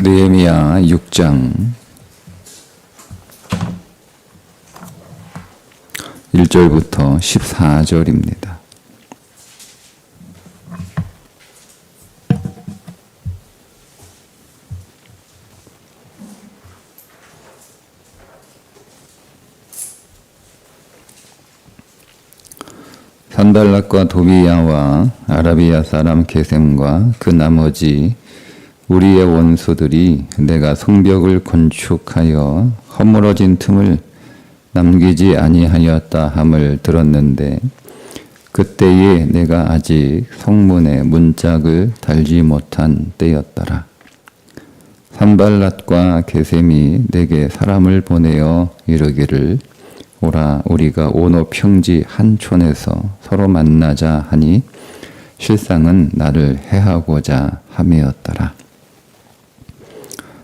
느헤미야 6장 1절부터 14절입니다. 산발랏과 도비야와 아라비아 사람 게셈과 그 나머지 우리의 원수들이 내가 성벽을 건축하여 허물어진 틈을 남기지 아니하였다 함을 들었는데 그때에 내가 아직 성문에 문짝을 달지 못한 때였더라. 산발랏과 게셈이 내게 사람을 보내어 이르기를 오라 우리가 오노 평지 한 촌에서 서로 만나자 하니 실상은 나를 해하고자 함이었더라.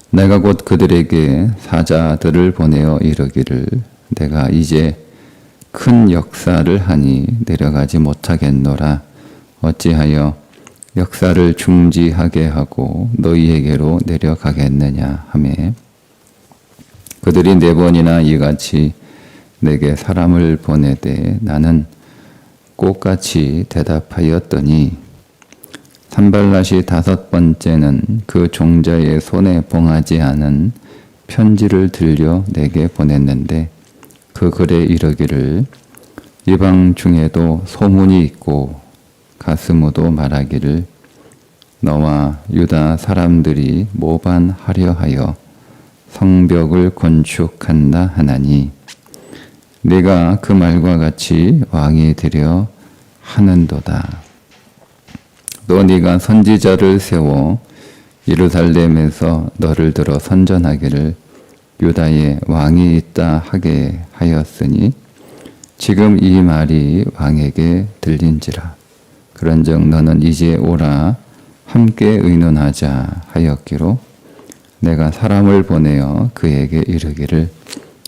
내가 곧 그들에게 사자들을 보내어 이르기를 내가 이제 큰 역사를 하니 내려가지 못하겠노라. 어찌하여 역사를 중지하게 하고 너희에게로 내려가겠느냐 하매 그들이 4번이나 이같이 내게 사람을 보내되 나는 꽃같이 대답하였더니 산발랏이 5번째는 그 종자의 손에 봉하지 않은 편지를 들려 내게 보냈는데 그 글에 이르기를 이방 중에도 소문이 있고 가스무도 말하기를 너와 유다 사람들이 모반하려 하여 성벽을 건축한다 하나니 네가 그 말과 같이 왕이 되려 하는도다. 또 네가 선지자를 세워 예루살렘에서 너를 들어 선전하기를 유다에 왕이 있다 하게 하였으니 지금 이 말이 왕에게 들린지라. 그런즉 너는 이제 오라 함께 의논하자 하였기로 내가 사람을 보내어 그에게 이르기를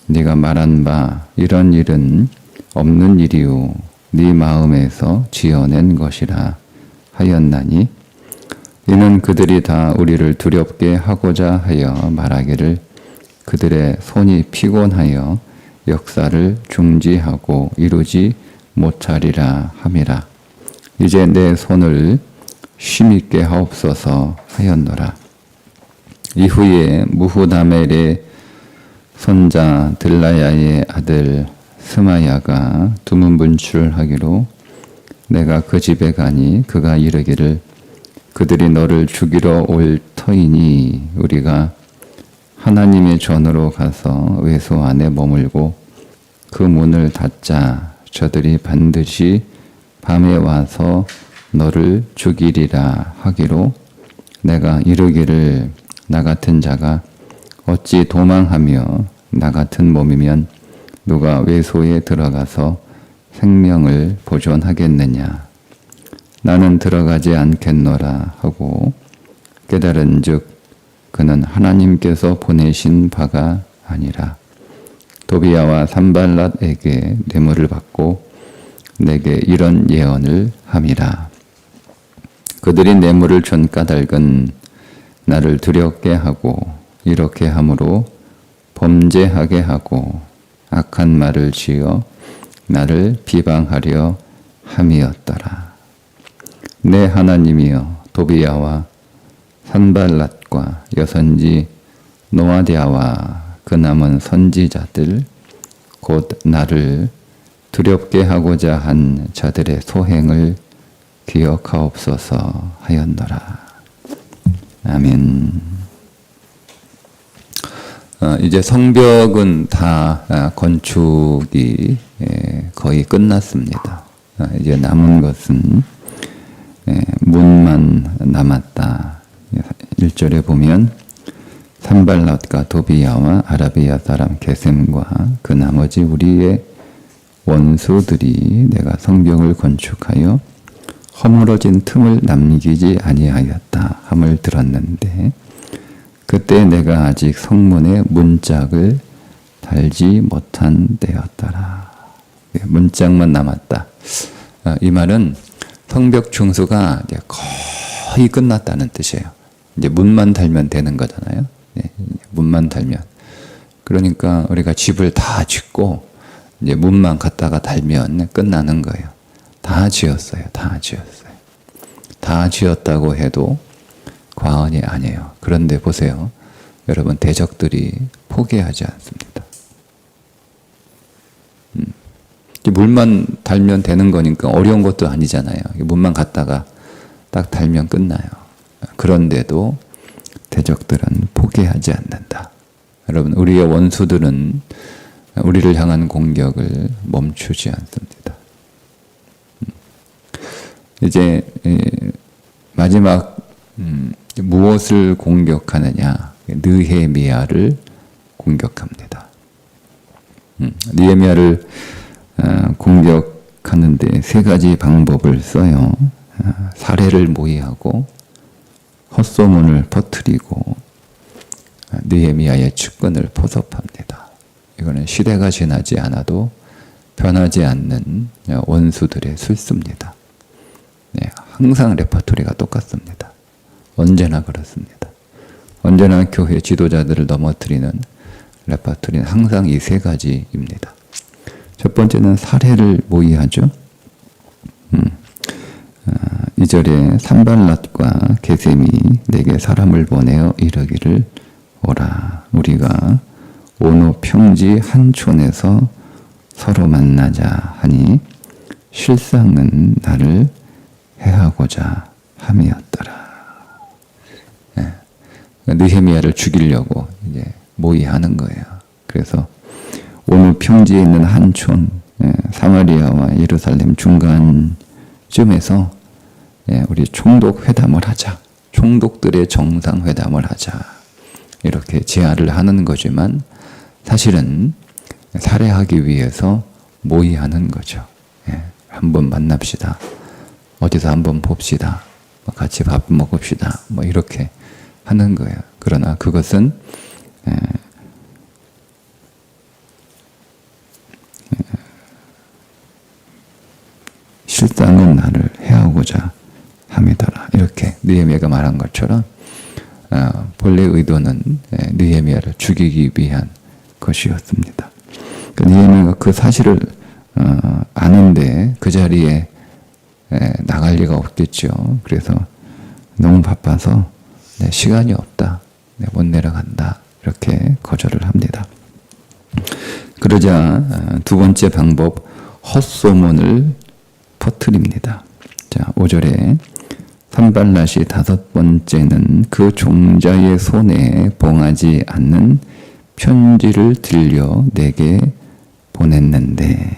네가 말한 바 이런 일은 없는 일이요 네 마음에서 지어낸 것이라 하였나니 이는 그들이 다 우리를 두렵게 하고자 하여 말하기를 그들의 손이 피곤하여 역사를 중지하고 이루지 못하리라 함이라. 이제 내 손을 쉼있게 하옵소서 하였노라. 이후에 무후다멜의 손자 들라야의 아들 스마야가 두문분출하기로 내가 그 집에 가니 그가 이르기를 그들이 너를 죽이러 올 터이니 우리가 하나님의 전으로 가서 외소 안에 머물고 그 문을 닫자. 저들이 반드시 밤에 와서 너를 죽이리라 하기로 내가 이르기를 나 같은 자가 어찌 도망하며 나 같은 몸이면 누가 외소에 들어가서 생명을 보존하겠느냐. 나는 들어가지 않겠노라 하고 깨달은즉 그는 하나님께서 보내신 바가 아니라 도비야와 산발랏에게 뇌물을 받고 내게 이런 예언을 함이라. 그들이 뇌물을 준 까닭은 나를 두렵게 하고 이렇게 함으로 범죄하게 하고 악한 말을 지어 나를 비방하려 함이었더라. 내 하나님이여 도비야와 산발랏과 여선지 노아디아와 그 남은 선지자들 곧 나를 두렵게 하고자 한 자들의 소행을 기억하옵소서 하였노라. 아멘. 이제 성벽은 다 건축이 거의 끝났습니다. 이제 남은 것은 문만 남았다. 1절에 보면 산발랏과 도비야와 아라비아 사람 게셈과 그 나머지 우리의 원수들이 내가 성벽을 건축하여 허물어진 틈을 남기지 아니하였다 함을 들었는데 그때 내가 아직 성문에 문짝을 달지 못한 때였더라. 문짝만 남았다. 이 말은 성벽 중수가 거의 끝났다는 뜻이에요. 이제 문만 달면 되는 거잖아요. 예, 문만 달면. 그러니까 우리가 집을 다 짓고 이제 문만 갖다가 달면 끝나는 거예요. 다 지었어요. 다 지었어요. 다 지었다고 해도 과언이 아니에요. 그런데 보세요. 여러분, 대적들이 포기하지 않습니다. 물만 달면 되는 거니까 어려운 것도 아니잖아요. 문만 갖다가 딱 달면 끝나요. 그런데도 대적들은 포기하지 않는다. 여러분, 우리의 원수들은 우리를 향한 공격을 멈추지 않습니다. 이제 마지막 무엇을 공격하느냐? 느헤미야를 공격합니다. 느헤미야를 공격하는데 세 가지 방법을 써요. 사례를 모의하고 헛소문을 퍼뜨리고 느헤미야의 측근을 포섭합니다. 이거는 시대가 지나지 않아도 변하지 않는 원수들의 술수입니다. 네, 항상 레퍼토리가 똑같습니다. 언제나 그렇습니다. 언제나 교회 지도자들을 넘어뜨리는 레퍼토리는 항상 이 세 가지입니다. 첫 번째는 사례를 모의하죠. 2절에 산발랏과 게셈이 내게 사람을 보내어 이르기를 오라. 우리가 오노 평지 한 촌에서 서로 만나자 하니 실상은 나를 해하고자 함이었더라. 네. 느헤미야를 죽이려고 이제 모의하는 거예요. 그래서 오노 평지에 있는 한 촌, 사마리아와 예루살렘 중간쯤에서 우리 총독 회담을 하자. 총독들의 정상회담을 하자. 이렇게 제안을 하는 거지만 사실은 살해하기 위해서 모의하는 거죠. 한번 만납시다. 어디서 한번 봅시다. 같이 밥 먹읍시다. 이렇게 하는 거예요. 그러나 그것은 실상은 나를 해하고자 함이더라. 이렇게 느헤미야가 말한 것처럼 본래 의도는 느헤미야를 죽이기 위한 것이었습니다. 느헤미야가 그 사실을 아는데 그 자리에 나갈 리가 없겠죠. 그래서 너무 바빠서 시간이 없다. 못 내려간다. 이렇게 거절을 합니다. 그러자 두 번째 방법, 헛소문을 퍼뜨립니다. 자, 5절에 산발랏이 다섯 번째는 그 종자의 손에 봉하지 않는 편지를 들려 내게 보냈는데,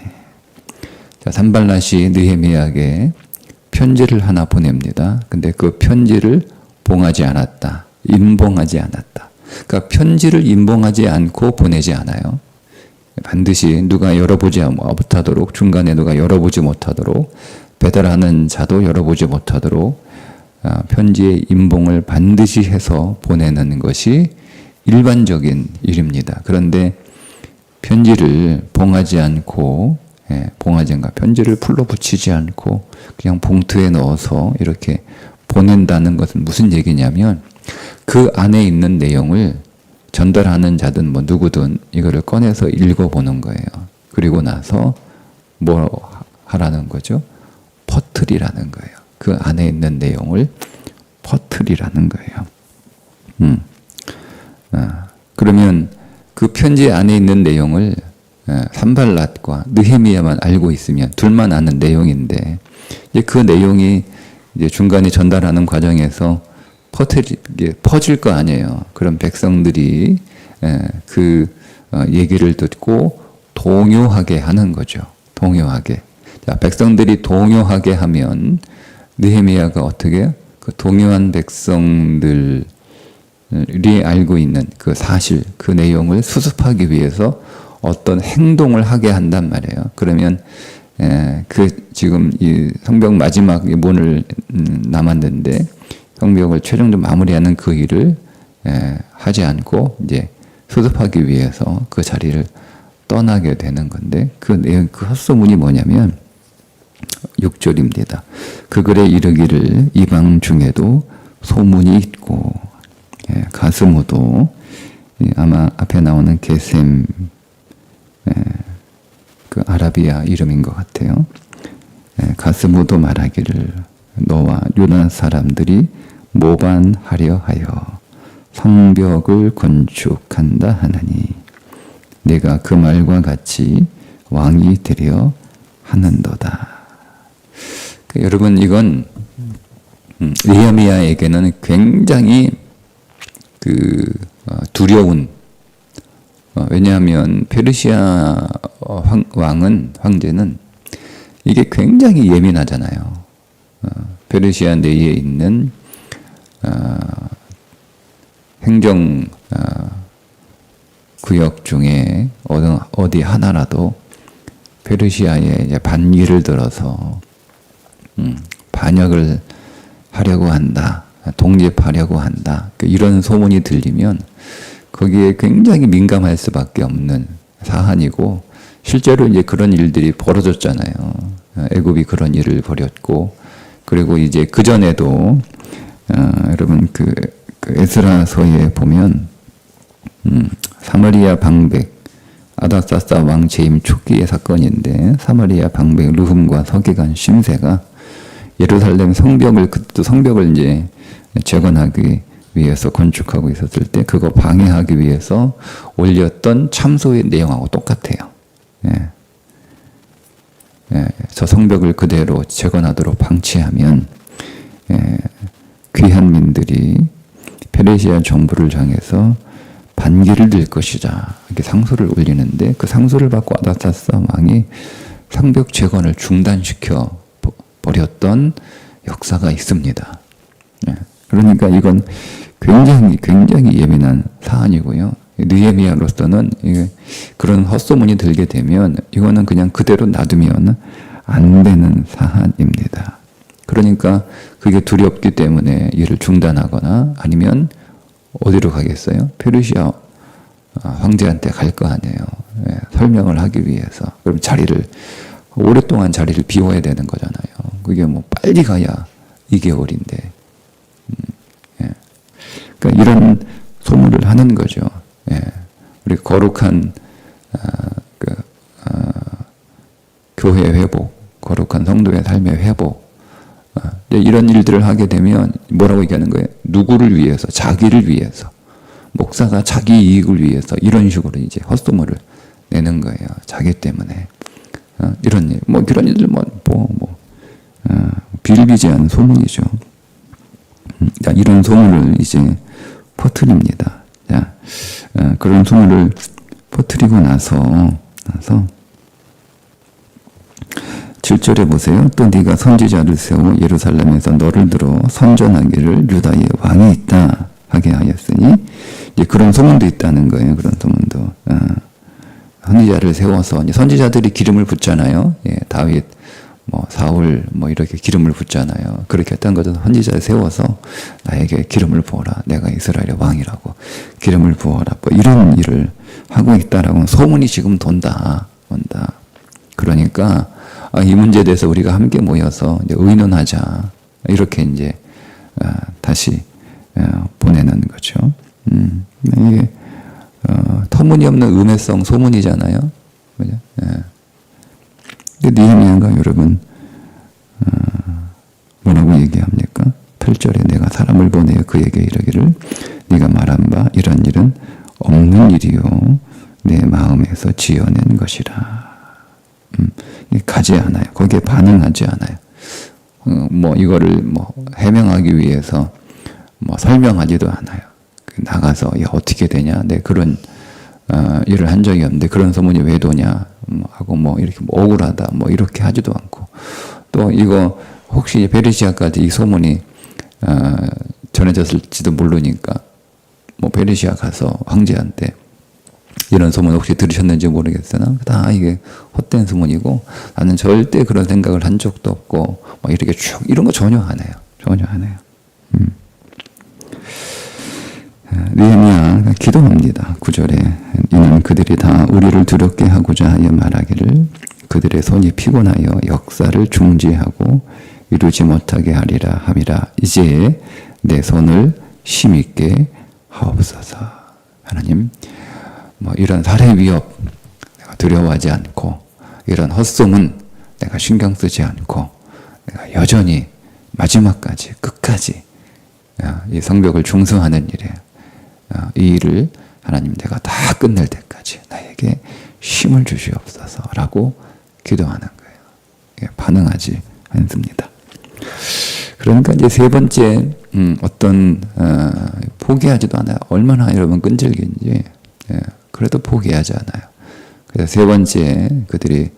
자, 산발랏이 느헤미야에게 편지를 하나 보냅니다. 근데 그 편지를 봉하지 않았다. 인봉하지 않았다. 그러니까 편지를 인봉하지 않고 보내지 않아요. 반드시 누가 열어보지 못하도록, 중간에 누가 열어보지 못하도록, 배달하는 자도 열어보지 못하도록 편지의 인봉을 반드시 해서 보내는 것이 일반적인 일입니다. 그런데 편지를 봉하지 않고, 편지를 풀로 붙이지 않고 그냥 봉투에 넣어서 이렇게 보낸다는 것은 무슨 얘기냐면 그 안에 있는 내용을 전달하는 자든 누구든 이거를 꺼내서 읽어보는 거예요. 그리고 나서 뭐 하라는 거죠? 퍼뜨리라는 거예요. 그 안에 있는 내용을 퍼뜨리라는 거예요. 그러면 그 편지 안에 있는 내용을 산발랏과 느헤미야만 알고 있으면 둘만 아는 내용인데 이제 그 내용이 이제 중간에 전달하는 과정에서 퍼질 거 아니에요. 그럼 백성들이 그 얘기를 듣고 동요하게 하는 거죠. 동요하게. 자, 백성들이 동요하게 하면 느헤미야가 어떻게 그 동요한 백성들이 알고 있는 그 사실, 그 내용을 수습하기 위해서 어떤 행동을 하게 한단 말이에요. 그러면 그 지금 이 성벽 마지막 문을 남았는데 성벽을 최종적으로 마무리하는 그 일을 하지 않고 이제 수습하기 위해서 그 자리를 떠나게 되는 건데 그 내용, 그 헛소문이 뭐냐면 6절입니다. 그 글에 이르기를 이방 중에도 소문이 있고 가스모도 아마 앞에 나오는 게셈 그 아라비아 이름인 것 같아요. 가스모도 말하기를 너와 유다 사람들이 모반하려 하여 성벽을 건축한다 하나니 내가 그 말과 같이 왕이 되려 하는도다. 여러분 이건 느헤미야에게는 굉장히 두려운 왜냐하면 페르시아 황제는 이게 굉장히 예민하잖아요. 페르시아 내에 있는 행정 구역 중에 어디 하나라도 페르시아에 반기를 들어서 반역을 하려고 한다, 독립하려고 한다, 이런 소문이 들리면 거기에 굉장히 민감할 수밖에 없는 사안이고 실제로 이제 그런 일들이 벌어졌잖아요. 애굽이 그런 일을 벌였고 그리고 이제 그 전에도 여러분 그 에스라서에 보면 사마리아 방백 아닥사스다 왕 재임 초기의 사건인데 사마리아 방백 르훔과 서기관 심세가 예루살렘 성벽을 이제 재건하기 위해서 건축하고 있었을 때 그거 방해하기 위해서 올렸던 참소의 내용하고 똑같아요. 저 성벽을 그대로 재건하도록 방치하면 귀한 민들이 페르시아 정부를 향해서 반기를 들 것이다. 이렇게 상소를 올리는데 그 상소를 받고 아닥사스다 왕이 성벽 재건을 중단시켜 버렸던 역사가 있습니다. 그러니까 이건 굉장히 예민한 사안이고요. 느헤미야로서는 그런 헛소문이 들게 되면 이거는 그냥 그대로 놔두면 안 되는 사안입니다. 그러니까 그게 두렵기 때문에 이를 중단하거나 아니면 어디로 가겠어요? 페르시아 황제한테 갈 거 아니에요. 설명을 하기 위해서. 그럼 오랫동안 자리를 비워야 되는 거잖아요. 그게 뭐 빨리 가야 2개월인데. 그러니까 이런 소문을 하는 거죠. 우리 거룩한 교회 회복, 거룩한 성도의 삶의 회복, 이런 일들을 하게 되면 뭐라고 얘기하는 거예요? 누구를 위해서, 자기를 위해서, 목사가 자기 이익을 위해서 이런 식으로 이제 헛소문을 내는 거예요. 자기 때문에 이런 일, 그런 일들 비일비재한 소문이죠. 이런 소문을 이제 퍼뜨립니다. 자, 그런 소문을 퍼뜨리고 나서 7절에 보세요. 또 네가 선지자를 세워 예루살렘에서 너를 들어 선전하기를 유다의 왕이 있다 하게 하였으니 이제 그런 소문도 있다는 거예요. 그런 소문도 선지자를 세워서 이제 선지자들이 기름을 붓잖아요. 다윗, 사울 이렇게 기름을 붓잖아요. 그렇게 했던 것은 선지자를 세워서 나에게 기름을 부어라. 내가 이스라엘의 왕이라고 기름을 부어라. 이런 일을 하고 있다라고 소문이 지금 돈다. 그러니까 이 문제에 대해서 우리가 함께 모여서 이제 의논하자. 이렇게 이제 다시 보내는 거죠. 이게 터무니없는 음해성 소문이잖아요. 그죠? 근데 느헤미야가 여러분 뭐라고 얘기합니까? 8절에 내가 사람을 보내어 그에게 이르기를 네가 말한 바 이런 일은 없는 일이요 내 마음에서 지어낸 것이라. 가지 않아요. 거기에 반응하지 않아요. 이거를 해명하기 위해서 설명하지도 않아요. 나가서 야 어떻게 되냐? 내 그런 일을 한 적이 없는데 그런 소문이 왜 도냐? 하고 이렇게 억울하다 이렇게 하지도 않고 또 이거 혹시 페르시아까지 이 소문이 전해졌을지도 모르니까 페르시아 가서 황제한테 이런 소문 혹시 들으셨는지 모르겠으나 다 이게 헛된 소문이고 나는 절대 그런 생각을 한 적도 없고 이렇게 쭉 이런 거 전혀 안 해요. 느헤미야 기도합니다. 9절에 이는 그들이 다 우리를 두렵게 하고자 하여 말하기를 그들의 손이 피곤하여 역사를 중지하고 이루지 못하게 하리라 함이라. 이제 내 손을 힘있게 하옵소서. 하나님, 뭐 이런 살해 위협 내가 두려워하지 않고, 이런 헛소문 내가 신경 쓰지 않고, 내가 여전히 마지막까지 끝까지 이 성벽을 중성하는 일에 이 일을 하나님 내가 다 끝낼 때까지 나에게 힘을 주시옵소서라고 기도하는 거예요. 반응하지 않습니다. 그러니까 이제 세 번째 어떤 포기하지도 않아요. 얼마나 여러분 끈질긴지 그래도 포기하지 않아요. 그래서 세 번째 그들이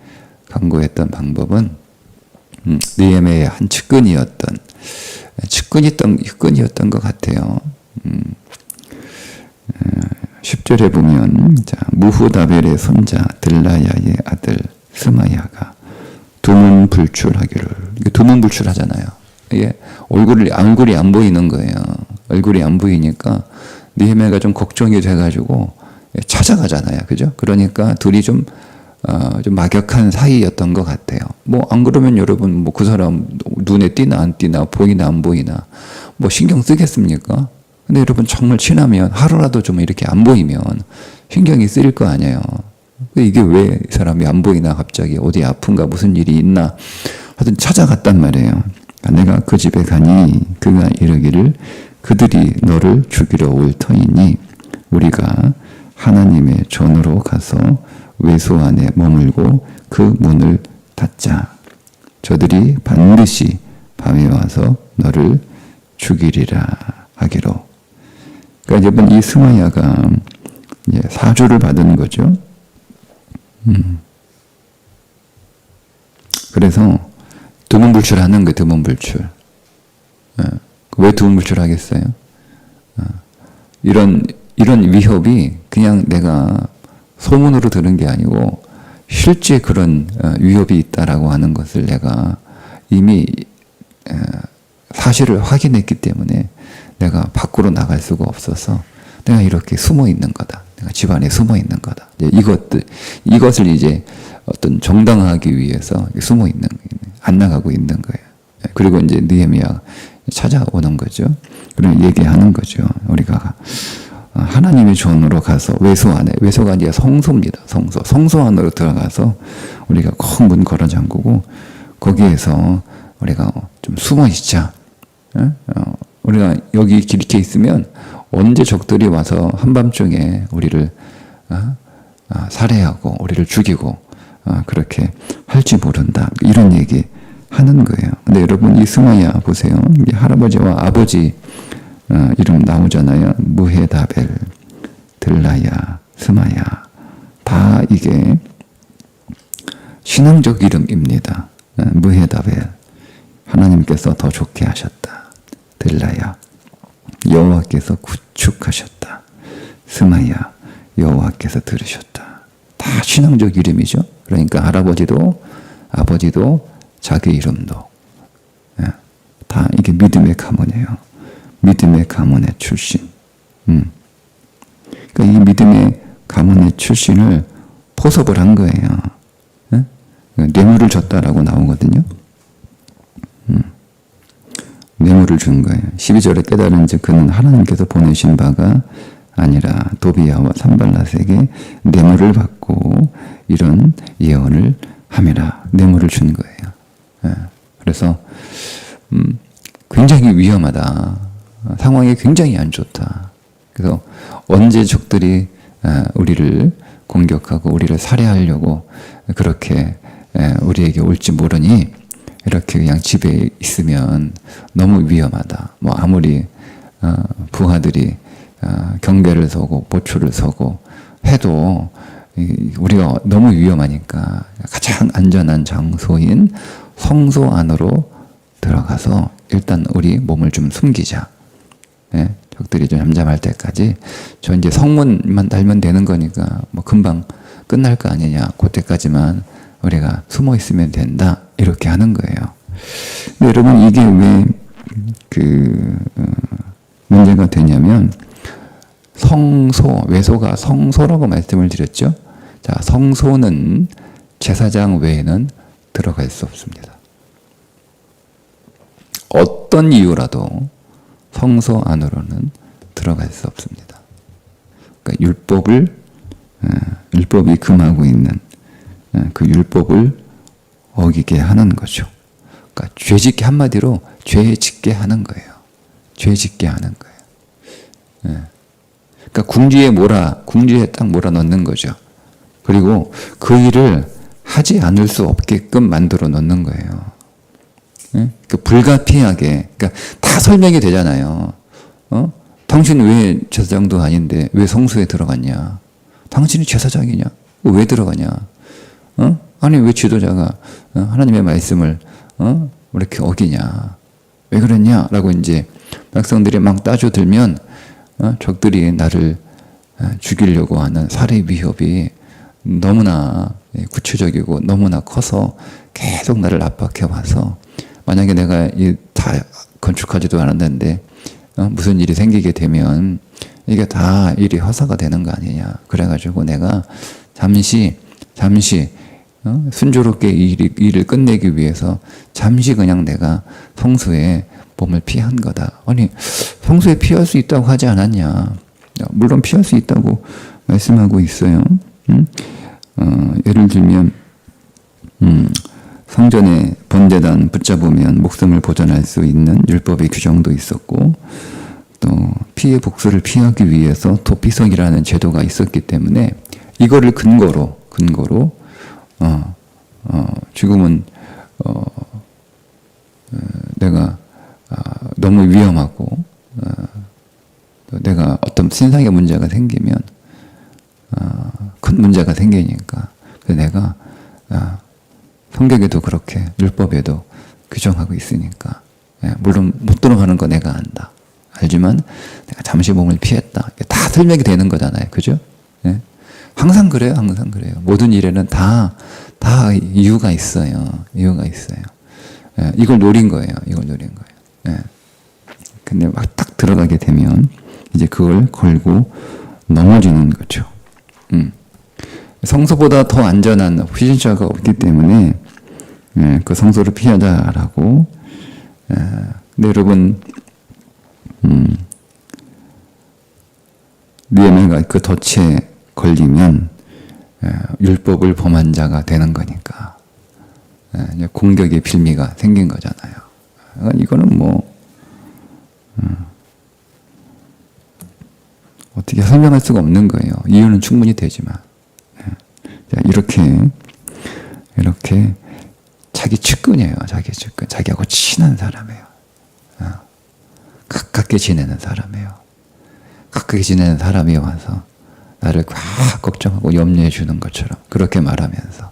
강구했던 방법은 느헤미야의 한 측근이었던 것 같아요. 10절에 보면 무후다벨의 손자 들라야의 아들 스마야가 두문불출하기를, 두문불출하잖아요. 이게 얼굴이 안 보이는 거예요. 얼굴이 안 보이니까 느헤미야가 좀 걱정이 돼가지고 찾아가잖아요. 그죠? 그러니까 둘이 좀 막역한 사이였던 것 같아요. 뭐 안 그러면 여러분 뭐 그 사람 눈에 띄나 안 띄나 보이나 안 보이나 뭐 신경 쓰겠습니까? 근데 여러분 정말 친하면 하루라도 좀 이렇게 안 보이면 신경이 쓰일 거 아니에요. 이게 왜 이 사람이 안 보이나, 갑자기 어디 아픈가, 무슨 일이 있나 하여튼 찾아갔단 말이에요. 내가 그 집에 가니 그가 이르기를 그들이 너를 죽이러 올 터이니 우리가 하나님의 전으로 가서 외소 안에 머물고 그 문을 닫자. 저들이 반드시 밤에 와서 너를 죽이리라 하기로. 그러니까 여러분 이 스마야가 사주를 받은 거죠. 그래서 두문불출하는 거, 두문불출. 왜 두문불출하겠어요? 이런 위협이 그냥 내가 소문으로 들은 게 아니고 실제 그런 위협이 있다라고 하는 것을 내가 이미 사실을 확인했기 때문에 내가 밖으로 나갈 수가 없어서 내가 이렇게 숨어 있는 거다. 내가 집안에 숨어 있는 거다. 이것을 이제 어떤 정당화하기 위해서 숨어 있는, 안 나가고 있는 거예요. 그리고 이제 느헤미야 찾아오는 거죠. 그리고 얘기하는 거죠. 우리가 하나님의 전으로 가서 외소 안에, 외소가 이제 성소입니다. 성소 안으로 들어가서 우리가 큰 문 걸어 잠그고 거기에서 우리가 좀 숨어 있자. 우리가 여기 이렇게 있으면 언제 적들이 와서 한밤중에 우리를 살해하고 우리를 죽이고 그렇게 할지 모른다. 이런 얘기 하는 거예요. 근데 여러분 이 스마야 보세요. 이 할아버지와 아버지 이름 나오잖아요. 무헤다벨, 들라야, 스마야. 다 이게 신앙적 이름입니다. 무헤다벨, 하나님께서 더 좋게 하셨다. 들라야, 여호와께서 구축하셨다. 스마야, 여호와께서 들으셨다. 다 신앙적 이름이죠. 그러니까 할아버지도 아버지도 자기 이름도 다 이게 믿음의 가문이에요. 믿음의 가문의 출신. 그러니까 이 믿음의 가문의 출신을 포섭을 한 거예요. 뇌물을 줬다라고 나오거든요. 뇌물을 준 거예요. 12절에 깨달은 즉 그는 하나님께서 보내신 바가 아니라 도비야와 산발랏에게 뇌물을 받고 이런 예언을 함이라. 뇌물을 준 거예요. 그래서 굉장히 위험하다. 상황이 굉장히 안 좋다. 그래서 언제 적들이 우리를 공격하고 우리를 살해하려고 그렇게 우리에게 올지 모르니 이렇게 그냥 집에 있으면 너무 위험하다. 뭐 아무리 부하들이 경계를 서고 보초를 서고 해도 우리가 너무 위험하니까 가장 안전한 장소인 성소 안으로 들어가서 일단 우리 몸을 좀 숨기자. 적들이 좀 잠잠할 때까지 저 이제 성문만 달면 되는 거니까 뭐 금방 끝날 거 아니냐. 그때까지만 우리가 숨어 있으면 된다. 이렇게 하는 거예요. 근데 여러분 이게 왜 문제가 되냐면 성소, 외소가 성소라고 말씀을 드렸죠. 자, 성소는 제사장 외에는 들어갈 수 없습니다. 어떤 이유라도 성소 안으로는 들어갈 수 없습니다. 그러니까 율법이 금하고 있는 그 율법을 어기게 하는 거죠. 그러니까 죄짓게, 한마디로 죄짓게 하는 거예요. 죄짓게 하는 거예요. 그러니까 궁지에 딱 몰아넣는 거죠. 그리고 그 일을 하지 않을 수 없게끔 만들어 놓는 거예요. 그 불가피하게, 그러니까 다 설명이 되잖아요. 당신 왜 제사장도 아닌데 왜 성소에 들어갔냐? 당신이 제사장이냐? 왜 들어가냐? 아니 왜 지도자가 하나님의 말씀을 이렇게 어기냐? 왜 그랬냐? 라고 이제 백성들이 막 따져들면 적들이 나를 죽이려고 하는 살해 위협이 너무나 구체적이고 너무나 커서 계속 나를 압박해 와서, 만약에 내가 다 건축하지도 않았는데 무슨 일이 생기게 되면 이게 다 일이 허사가 되는 거 아니냐. 그래가지고 내가 잠시 순조롭게 일을 끝내기 위해서 잠시 그냥 내가 성소에 몸을 피한 거다. 아니 성소에 피할 수 있다고 하지 않았냐. 물론 피할 수 있다고 말씀하고 있어요. 예를 들면 성전에 번제단 붙잡으면 목숨을 보존할 수 있는 율법의 규정도 있었고, 또 피해 복수를 피하기 위해서 도피성이라는 제도가 있었기 때문에 이거를 근거로 지금은 내가 너무 위험하고 내가 어떤 신상의 문제가 생기면 큰 문제가 생기니까 내가 성경에도 그렇게 율법에도 규정하고 있으니까 물론 못 들어가는 거 내가 안다. 알지만 내가 잠시 몸을 피했다. 다 설명이 되는 거잖아요. 그죠? 항상 그래요. 항상 그래요. 모든 일에는 다 이유가 있어요. 이유가 있어요. 이걸 노린 거예요. 이걸 노린 거예요. 근데 막 딱 들어가게 되면 이제 그걸 걸고 넘어지는 거죠. 성소보다 더 안전한 후진자가 없기 때문에 그 성소를 피하자라고. 근데 여러분, 느헤미야가 그 덫에 걸리면 율법을 범한 자가 되는 거니까 공격의 빌미가 생긴 거잖아요. 이거는 뭐 어떻게 설명할 수가 없는 거예요. 이유는 충분히 되지만. 이렇게 자기 측근이에요. 자기 측근. 자기하고 친한 사람이에요. 가깝게 지내는 사람이에요. 가깝게 지내는 사람이 와서 나를 꽉 걱정하고 염려해 주는 것처럼 그렇게 말하면서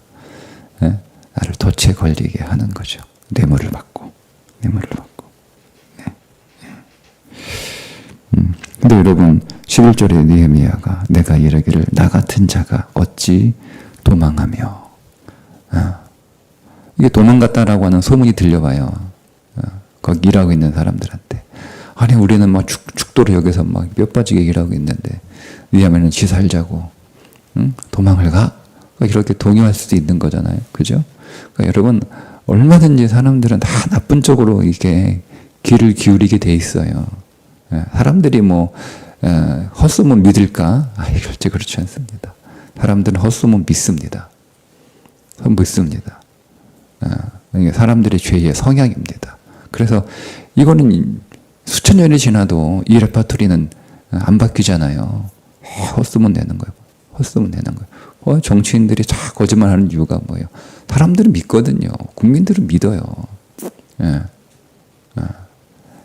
나를 덫에 걸리게 하는 거죠. 뇌물을 받고. 근데 여러분, 11절에 느헤미야가 내가 이르기를 나 같은 자가 어찌 도망하며, 이게 도망갔다라고 하는 소문이 들려와요. 거기 일하고 있는 사람들한테. 아니 우리는 막 죽도록 여기서 막 뼈 빠지게 일하고 있는데 느헤미야는 지 살자고 도망을 가? 이렇게 동요할 수도 있는 거잖아요. 그죠? 그러니까 여러분, 얼마든지 사람들은 다 나쁜 쪽으로 이렇게 귀를 기울이게 돼 있어요. 사람들이 뭐 헛소문 믿을까? 절대 그렇지 않습니다. 사람들은 헛소문 믿습니다. 이게 사람들의 죄의 성향입니다. 그래서 이거는 수천 년이 지나도 이 레파토리는 안 바뀌잖아요. 헛소문 내는 거예요. 정치인들이 다 거짓말하는 이유가 뭐예요? 사람들은 믿거든요. 국민들은 믿어요.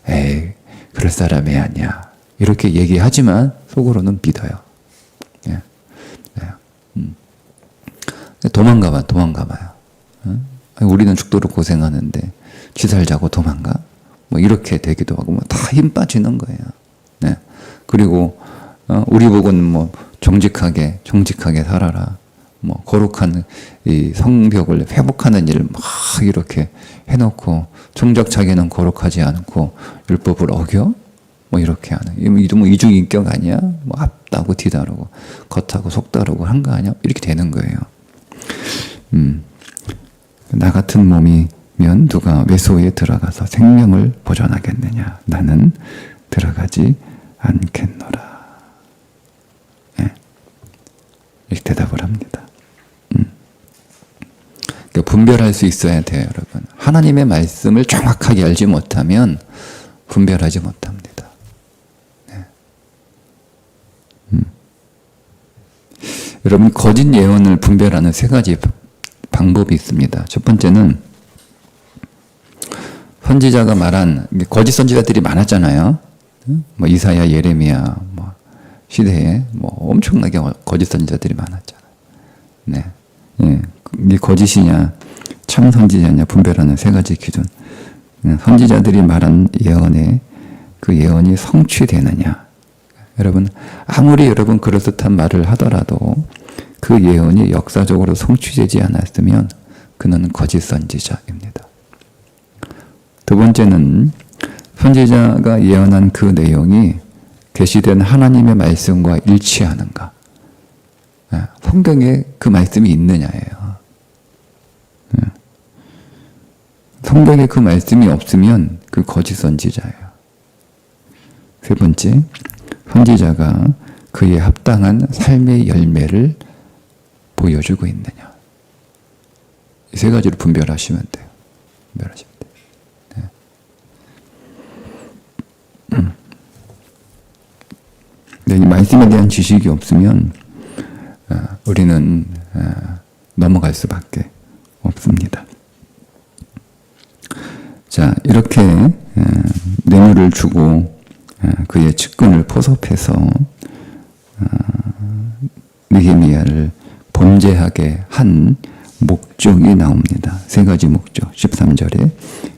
에이, 그럴 사람이 아니야. 이렇게 얘기하지만 속으로는 믿어요. 도망가봐요. 우리는 죽도록 고생하는데 지 살자고 도망가? 뭐 이렇게 되기도 하고 뭐 다 힘 빠지는 거예요. 그리고 우리 보고는 뭐 정직하게 살아라. 뭐 거룩한 이 성벽을 회복하는 일을 막 이렇게 해놓고 정작 자기는 거룩하지 않고 율법을 어겨? 뭐 이렇게 하는. 이도 뭐 이중인격 아니야? 뭐 앞다고 뒤다르고 겉하고 속다르고 한 거 아니야? 이렇게 되는 거예요. 나 같은 몸이면 누가 외소에 들어가서 생명을 보존하겠느냐? 나는 들어가지 않겠노라. 예. 이렇게 대답을 합니다. 그러니까 분별할 수 있어야 돼요, 여러분. 하나님의 말씀을 정확하게 알지 못하면 분별하지 못합니다. 네. 여러분, 거짓 예언을 분별하는 세 가지 방법이 있습니다. 첫 번째는 선지자가 말한, 거짓 선지자들이 많았잖아요. 뭐 이사야, 예레미야 뭐 시대에 뭐 엄청나게 거짓 선지자들이 많았잖아요. 네. 예. 이게 거짓이냐 참 선지자냐 분별하는 세 가지 기준. 선지자들이 말한 예언에 그 예언이 성취되느냐. 여러분, 아무리 여러분 그럴듯한 말을 하더라도 그 예언이 역사적으로 성취되지 않았으면 그는 거짓 선지자입니다. 두 번째는 선지자가 예언한 그 내용이 계시된 하나님의 말씀과 일치하는가. 성경에 그 말씀이 있느냐예요. 성경에 그 말씀이 없으면 그 거짓 선지자예요. 세 번째, 선지자가 그에 합당한 삶의 열매를 보여주고 있느냐. 이 세 가지로 분별하시면 돼요. 분별하시면 돼요. 네. 이 말씀에 대한 지식이 없으면 우리는 넘어갈 수밖에 없습니다. 자, 이렇게 뇌물을 주고 그의 측근을 포섭해서 느헤미야를 범죄하게 한 목적이 나옵니다. 세 가지 목적. 13절에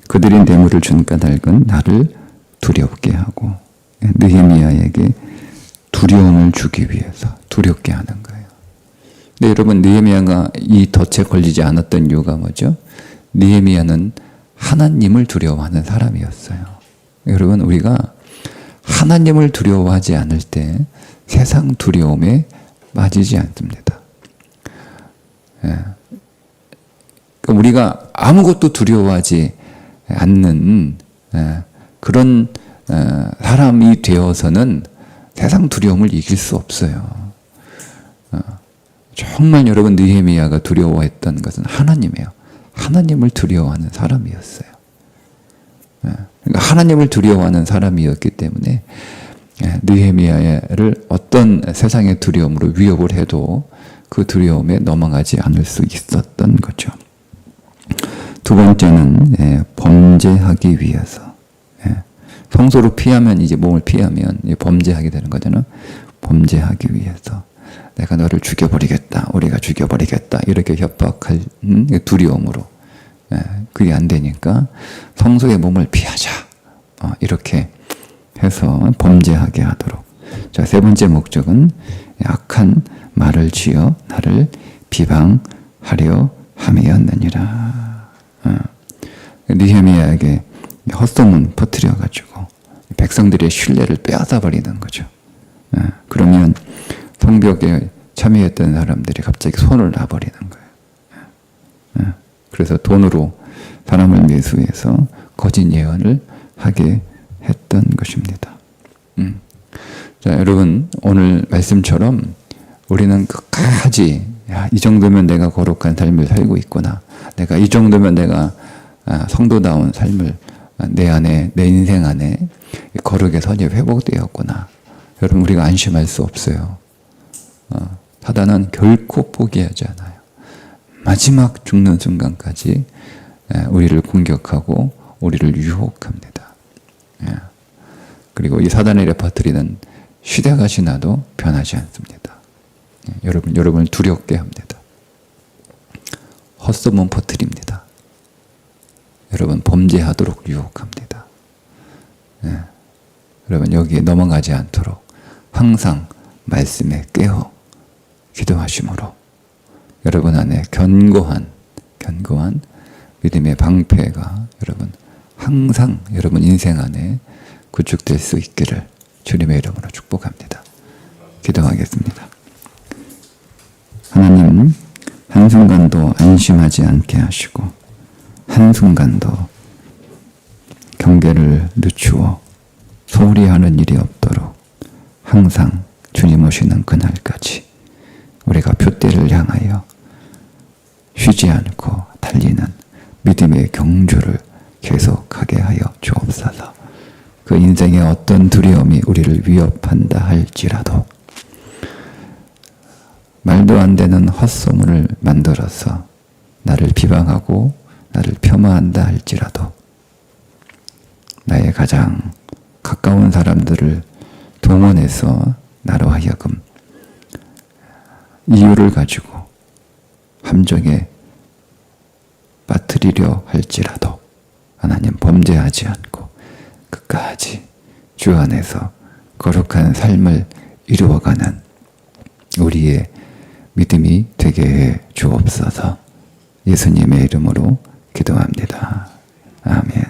그들이 뇌물을 준 까닭은 나를 두렵게 하고, 느헤미야에게 두려움을 주기 위해서 두렵게 하는 거예요. 근데 여러분, 느헤미야가 이 덫에 걸리지 않았던 이유가 뭐죠? 느헤미야는 하나님을 두려워하는 사람이었어요. 여러분, 우리가 하나님을 두려워하지 않을 때 세상 두려움에 빠지지 않습니다. 예. 그러니까 우리가 아무것도 두려워하지 않는 그런 사람이 되어서는 세상 두려움을 이길 수 없어요. 정말 여러분, 느헤미야가 두려워했던 것은 하나님이에요. 하나님을 두려워하는 사람이었어요. 그러니까 하나님을 두려워하는 사람이었기 때문에 느헤미야를 어떤 세상의 두려움으로 위협을 해도 그 두려움에 넘어가지 않을 수 있었던 거죠. 두 번째는 범죄하기 위해서. 성소로 피하면, 이제 몸을 피하면 범죄하게 되는 거잖아요. 범죄하기 위해서. 내가 너를 죽여버리겠다. 우리가 죽여버리겠다. 이렇게 협박할 두려움으로. 그게 안 되니까 성소의 몸을 피하자. 이렇게 해서 범죄하게 하도록. 자, 세 번째 목적은 악한 말을 지어 나를 비방하려 함이었느니라. 느헤미야에게 헛소문 퍼뜨려가지고 백성들의 신뢰를 빼앗아 버리는 거죠. 그러면 성벽에 참여했던 사람들이 갑자기 손을 놔버리는 거예요. 그래서 돈으로 사람을 매수해서 거짓 예언을 하게 했던 것입니다. 자, 여러분, 오늘 말씀처럼 우리는 끝까지 이 정도면 내가 거룩한 삶을 살고 있구나. 내가 이 정도면 내가 성도다운 삶을 내 안에, 내 인생 안에 거룩의 선이 회복되었구나. 여러분, 우리가 안심할 수 없어요. 사단은 결코 포기하지 않아요. 마지막 죽는 순간까지 우리를 공격하고 우리를 유혹합니다. 그리고 이 사단의 레퍼토리는 시대가 지나도 변하지 않습니다. 여러분을 두렵게 합니다. 헛소문 퍼뜨립니다. 여러분, 범죄하도록 유혹합니다. 여러분, 여기에 넘어가지 않도록 항상 말씀에 깨어 기도하심으로 여러분 안에 견고한 믿음의 방패가 여러분 항상 여러분 인생 안에 구축될 수 있기를 주님의 이름으로 축복합니다. 기도하겠습니다. 하나님, 한순간도 안심하지 않게 하시고 한순간도 경계를 늦추어 소홀히 하는 일이 없도록 항상 주님 오시는 그날까지 우리가 표대를 향하여 쉬지 않고 달리는 믿음의 경주를 계속하게 하여 주옵소서. 그 인생의 어떤 두려움이 우리를 위협한다 할지라도 말도 안 되는 헛소문을 만들어서 나를 비방하고 나를 폄하한다 할지라도 나의 가장 가까운 사람들을 동원해서 나로 하여금 이유를 가지고 함정에 빠뜨리려 할지라도 하나님 범죄하지 않고 끝까지 주 안에서 거룩한 삶을 이루어가는 우리의 믿음이 되게 해 주옵소서. 예수님의 이름으로 기도합니다. 아멘.